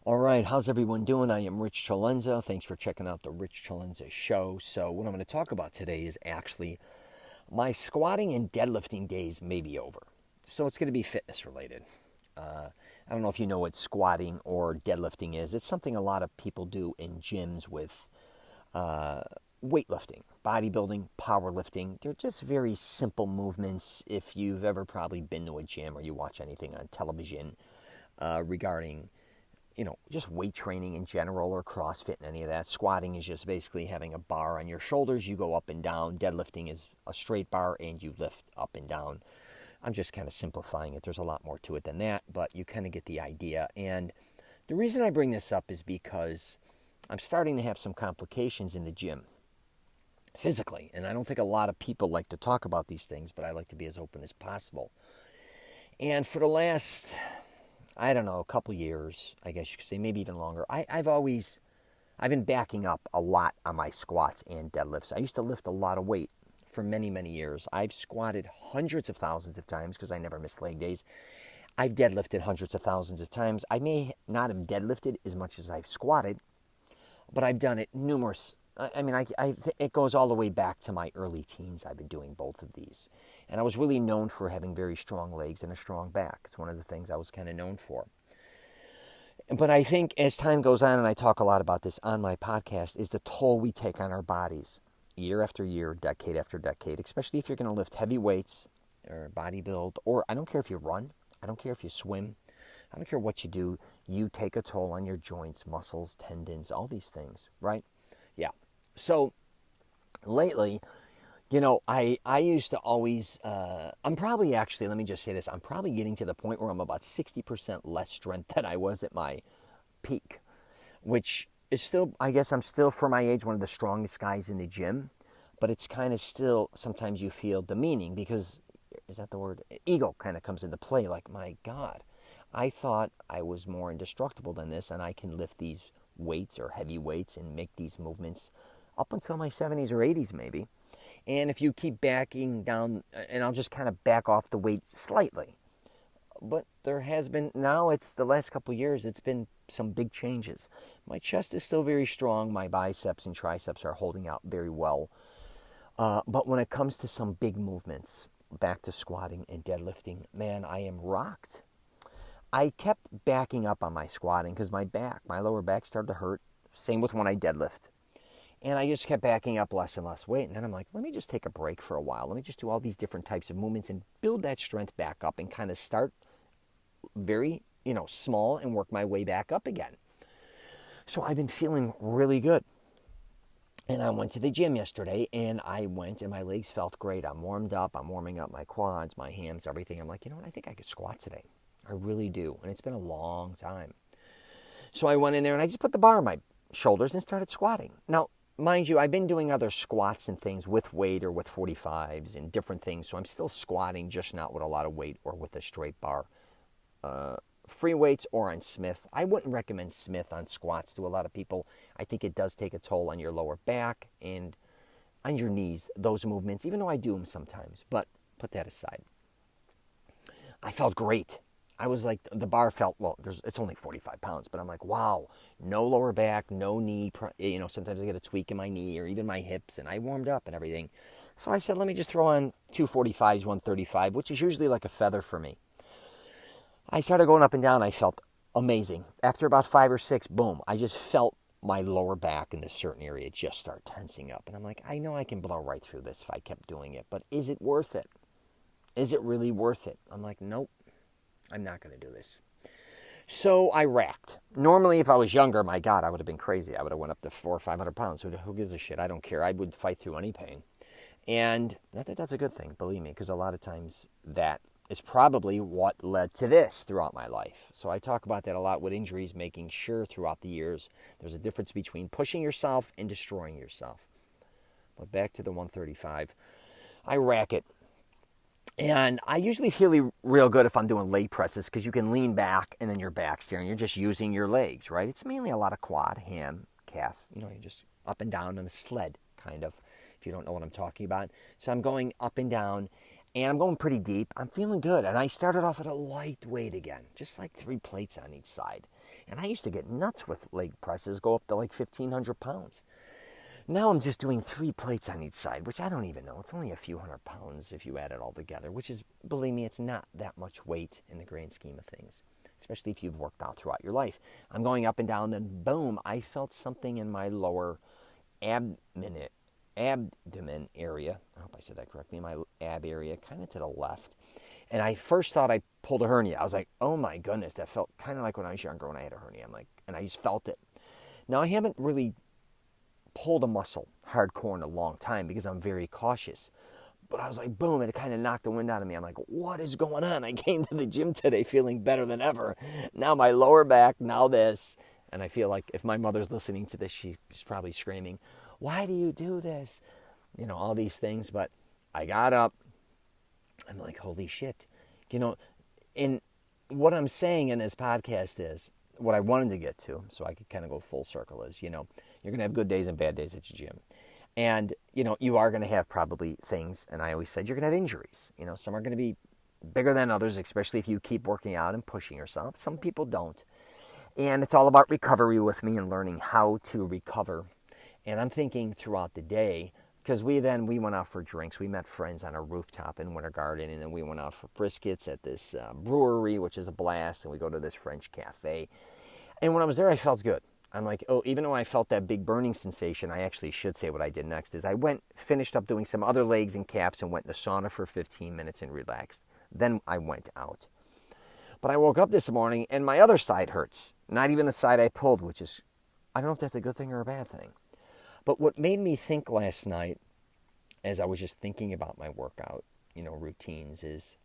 All right, how's everyone doing? I am Rich CELENZA. Thanks for checking out the Rich CELENZA show. So, what I'm going to talk about today is actually my squatting and deadlifting days may be over. So, it's going to be fitness related. I don't know if you know what squatting or deadlifting is. It's something a lot of people do in gyms with weightlifting, bodybuilding, powerlifting. They're just very simple movements. If you've ever probably been to a gym or you watch anything on television regarding just weight training in general or CrossFit and any of that. Squatting is just basically having a bar on your shoulders. You go up and down. Deadlifting is a straight bar and you lift up and down. I'm just kind of simplifying it. There's a lot more to it than that, but you kind of get the idea. And the reason I bring this up is because I'm starting to have some complications in the gym physically. And I don't think a lot of people like to talk about these things, but I like to be as open as possible. And for the last a couple years, I guess you could say, maybe even longer. I've been backing up a lot on my squats and deadlifts. I used to lift a lot of weight for many, many years. I've squatted hundreds of thousands of times because I never miss leg days. I've deadlifted hundreds of thousands of times. I may not have deadlifted as much as I've squatted, but I've done it numerous. It goes all the way back to my early teens. I've been doing both of these. And I was really known for having very strong legs and a strong back. It's one of the things I was kind of known for. But I think as time goes on, and I talk a lot about this on my podcast, is the toll we take on our bodies year after year, decade after decade, especially if you're going to lift heavy weights or bodybuild, or I don't care if you run, I don't care if you swim, I don't care what you do, you take a toll on your joints, muscles, tendons, all these things, right? Yeah. So lately, I used to always, I'm probably actually, let me just say this, I'm probably getting to the point where I'm about 60% less strength than I was at my peak, which is still, I guess I'm still, for my age, one of the strongest guys in the gym, but it's kind of still, sometimes you feel demeaning because, is that the word? Ego kind of comes into play, like, my God, I thought I was more indestructible than this, and I can lift these weights or heavy weights and make these movements up until my 70s or 80s maybe. And if you keep backing down, and I'll just kind of back off the weight slightly. But there has been, now it's the last couple of years, it's been some big changes. My chest is still very strong. My biceps and triceps are holding out very well. But when it comes to some big movements, back to squatting and deadlifting, man, I am rocked. I kept backing up on my squatting because my lower back started to hurt. Same with when I deadlift. And I just kept backing up less and less weight. And then I'm like, let me just take a break for a while. Let me just do all these different types of movements and build that strength back up and kind of start very, small and work my way back up again. So I've been feeling really good. And I went to the gym yesterday and my legs felt great. I'm warmed up. I'm warming up my quads, my hams, everything. I'm like, I think I could squat today. I really do. And it's been a long time. So I went in there and I just put the bar on my shoulders and started squatting. Now, mind you, I've been doing other squats and things with weight or with 45s and different things. So I'm still squatting, just not with a lot of weight or with a straight bar. Free weights or on Smith. I wouldn't recommend Smith on squats to a lot of people. I think it does take a toll on your lower back and on your knees, those movements, even though I do them sometimes. But put that aside. I felt great. I was like, the bar felt, it's only 45 pounds, but I'm like, wow, no lower back, no knee. Sometimes I get a tweak in my knee or even my hips, and I warmed up and everything. So I said, let me just throw on 245s, 135, which is usually like a feather for me. I started going up and down. I felt amazing. After about 5 or 6, boom, I just felt my lower back in this certain area just start tensing up. And I'm like, I know I can blow right through this if I kept doing it, but is it worth it? Is it really worth it? I'm like, nope. I'm not going to do this. So I racked. Normally, if I was younger, my God, I would have been crazy. I would have went up to 400 or 500 pounds. Who gives a shit? I don't care. I would fight through any pain. And not that that's a good thing, believe me, because a lot of times that is probably what led to this throughout my life. So I talk about that a lot with injuries, making sure throughout the years there's a difference between pushing yourself and destroying yourself. But back to the 135. I rack it. And I usually feel real good if I'm doing leg presses because you can lean back and then your back's there and you're just using your legs, right? It's mainly a lot of quad, ham, calf. You're just up and down on a sled, kind of, if you don't know what I'm talking about. So I'm going up and down and I'm going pretty deep. I'm feeling good. And I started off at a light weight again, just like 3 plates on each side. And I used to get nuts with leg presses, go up to like 1,500 pounds. Now I'm just doing 3 plates on each side, which I don't even know. It's only a few hundred pounds if you add it all together, which is, believe me, it's not that much weight in the grand scheme of things, especially if you've worked out throughout your life. I'm going up and down, then boom, I felt something in my lower abdomen area. I hope I said that correctly. My ab area, kind of to the left. And I first thought I pulled a hernia. I was like, oh my goodness, that felt kind of like when I was younger when I had a hernia. And I just felt it. Now, I haven't really pulled a muscle hardcore in a long time because I'm very cautious. But I was like, boom, and it kind of knocked the wind out of me. I'm like, what is going on? I came to the gym today feeling better than ever. Now my lower back, now this. And I feel like if my mother's listening to this, she's probably screaming, why do you do this? You know, all these things. But I got up. I'm like, holy shit. You know, and what I'm saying in this podcast is, what I wanted to get to, so I could kind of go full circle, is, you know, you're going to have good days and bad days at your gym. And, you know, you are going to have probably things, and I always said you're going to have injuries. You know, some are going to be bigger than others, especially if you keep working out and pushing yourself. Some people don't. And it's all about recovery with me and learning how to recover. And I'm thinking throughout the day, because we went out for drinks. We met friends on a rooftop in Winter Garden, and then we went out for briskets at this brewery, which is a blast, and we go to this French cafe. And when I was there, I felt good. I'm like, oh, even though I felt that big burning sensation, I actually should say what I did next is I finished up doing some other legs and calves and went in the sauna for 15 minutes and relaxed. Then I went out. But I woke up this morning and my other side hurts. Not even the side I pulled, which is, I don't know if that's a good thing or a bad thing. But what made me think last night, as I was just thinking about my workout, you know, routines is,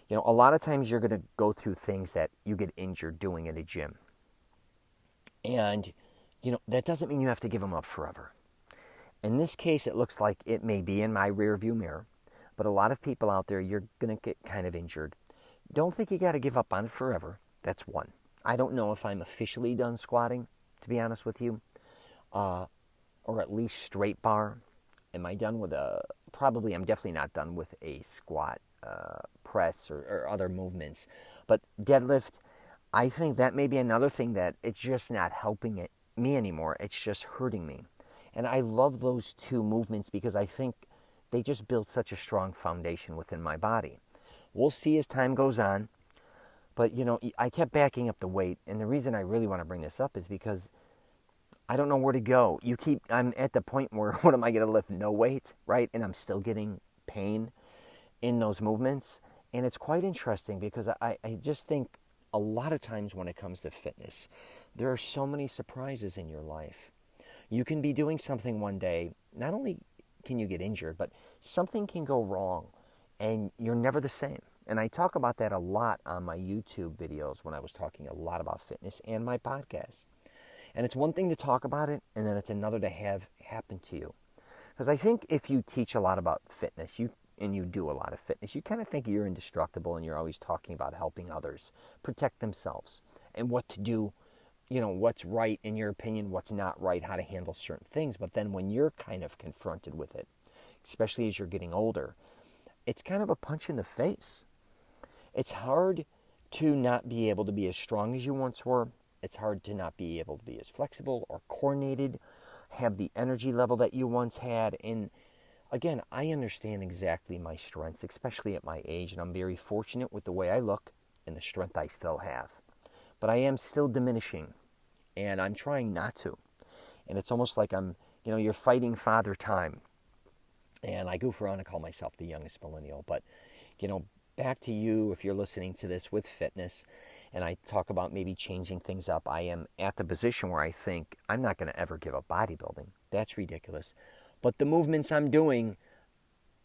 you know, a lot of times you're going to go through things that you get injured doing at a gym. And, you know, that doesn't mean you have to give them up forever. In this case, it looks like it may be in my rear view mirror, but a lot of people out there, you're going to get kind of injured. Don't think you got to give up on it forever. That's one. I don't know if I'm officially done squatting, to be honest with you, or at least straight bar. Am I done with probably I'm definitely not done with a squat, press, or other movements. But deadlift, I think that may be another thing that it's just not helping me anymore. It's just hurting me. And I love those two movements because I think they just build such a strong foundation within my body. We'll see as time goes on. But, you know, I kept backing up the weight. And the reason I really want to bring this up is because I don't know where to go. I'm at the point where, what am I going to lift? No weight, right? And I'm still getting pain in those movements. And it's quite interesting because I just think a lot of times when it comes to fitness, there are so many surprises in your life. You can be doing something one day, not only can you get injured, but something can go wrong and you're never the same. And I talk about that a lot on my YouTube videos when I was talking a lot about fitness and my podcast. And it's one thing to talk about it, and then it's another to have happen to you. Because I think if you teach a lot about fitness, and you do a lot of fitness, you kind of think you're indestructible and you're always talking about helping others protect themselves and what to do, you know, what's right in your opinion, what's not right, how to handle certain things. But then when you're kind of confronted with it, especially as you're getting older, it's kind of a punch in the face. It's hard to not be able to be as strong as you once were. It's hard to not be able to be as flexible or coordinated, have the energy level that you once had. And again, I understand exactly my strengths, especially at my age, and I'm very fortunate with the way I look and the strength I still have. But I am still diminishing, and I'm trying not to. And it's almost like you're fighting father time. And I goof around and call myself the youngest millennial. But, back to you, if you're listening to this with fitness, and I talk about maybe changing things up, I am at the position where I think I'm not going to ever give up bodybuilding. That's ridiculous. But the movements I'm doing,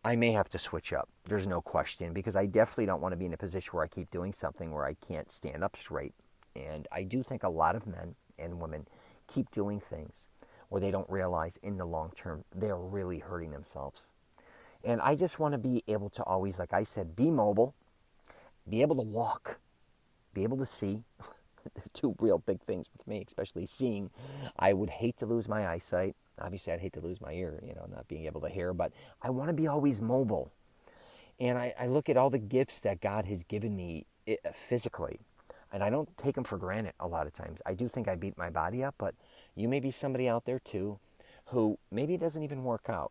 I may have to switch up. There's no question, because I definitely don't want to be in a position where I keep doing something where I can't stand up straight. And I do think a lot of men and women keep doing things where they don't realize in the long term they're really hurting themselves. And I just want to be able to always, like I said, be mobile, be able to walk, be able to see. They're two real big things with me, especially seeing. I would hate to lose my eyesight. Obviously, I'd hate to lose my ear, not being able to hear. But I want to be always mobile. And I look at all the gifts that God has given me physically. And I don't take them for granted a lot of times. I do think I beat my body up, but you may be somebody out there too who maybe doesn't even work out.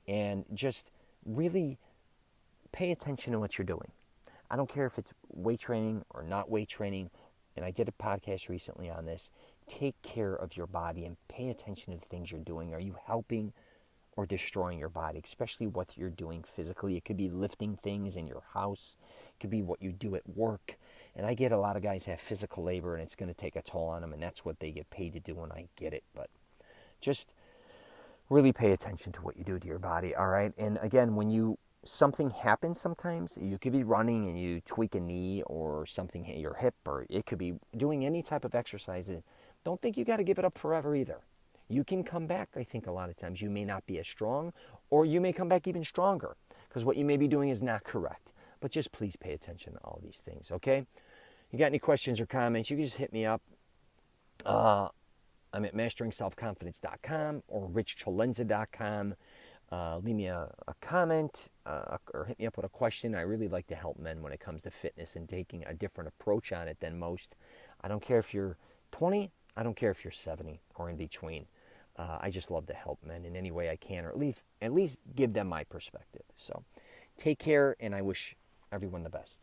And just really pay attention to what you're doing. I don't care if it's weight training or not weight training. And I did a podcast recently on this. Take care of your body and pay attention to the things you're doing. Are you helping or destroying your body, especially what you're doing physically? It could be lifting things in your house. It could be what you do at work. And I get a lot of guys have physical labor and it's going to take a toll on them, and that's what they get paid to do, and I get it. But just really pay attention to what you do to your body, all right? And again, when something happens sometimes, you could be running and you tweak a knee or something in your hip, or it could be doing any type of exercise. Don't think you got to give it up forever either. You can come back, I think, a lot of times. You may not be as strong, or you may come back even stronger because what you may be doing is not correct. But just please pay attention to all these things, okay? You got any questions or comments, you can just hit me up. I'm at masteringselfconfidence.com or richcelenza.com. Leave me a comment or hit me up with a question. I really like to help men when it comes to fitness and taking a different approach on it than most. I don't care if you're 20. I don't care if you're 70 or in between. I just love to help men in any way I can, or at least give them my perspective. So take care, and I wish everyone the best.